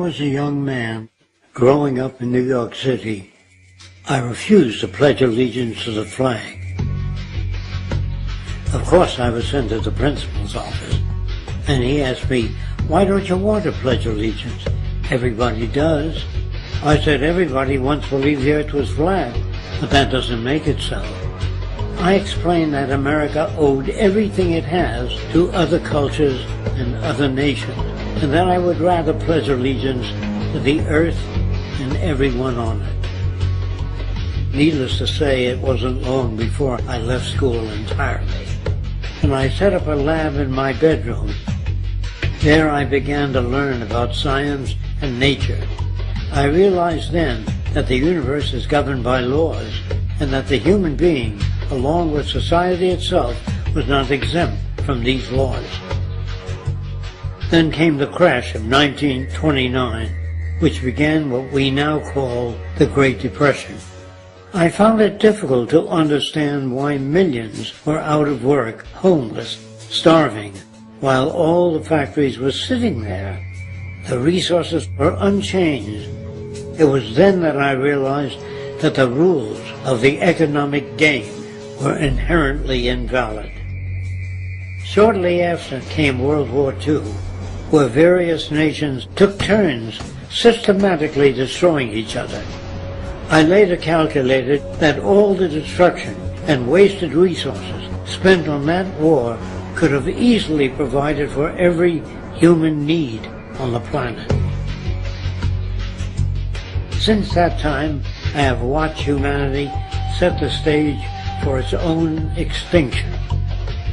was a young man growing up in New York City, I refused to pledge allegiance to the flag. Of course, I was sent to the principal's office, and he asked me, "Why don't you want to pledge allegiance? Everybody does." I said, "Everybody once believed the earth was flat, but that doesn't make it so." I explained that America owed everything it has to other cultures and other nations, and that I would rather pledge allegiance to the earth and everyone on it. Needless to say, it wasn't long before I left school entirely, and I set up a lab in my bedroom. There I began to learn about science and nature. I realized then that the universe is governed by laws, and that the human being, along with society itself, was not exempt from these laws. Then came the crash of 1929, which began what we now call the Great Depression. I found it difficult to understand why millions were out of work, homeless, starving, while all the factories were sitting there. The resources were unchanged. It was then that I realized that the rules of the economic game were inherently invalid. Shortly after came World War II, where various nations took turns systematically destroying each other. I later calculated that all the destruction and wasted resources spent on that war could have easily provided for every human need on the planet. Since that time, I have watched humanity set the stage for its own extinction.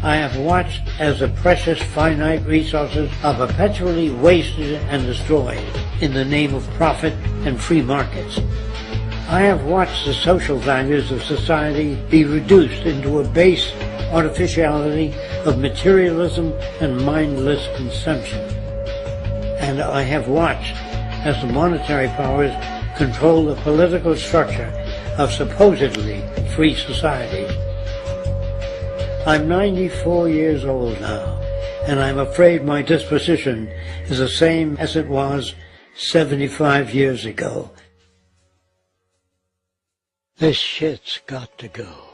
I have watched as the precious finite resources are perpetually wasted and destroyed in the name of profit and free markets. I have watched the social values of society be reduced into a base artificiality of materialism and mindless consumption. And I have watched as the monetary powers control the political structure of supposedly free societies. I'm 94 years old now, and I'm afraid my disposition is the same as it was 75 years ago. This shit's got to go.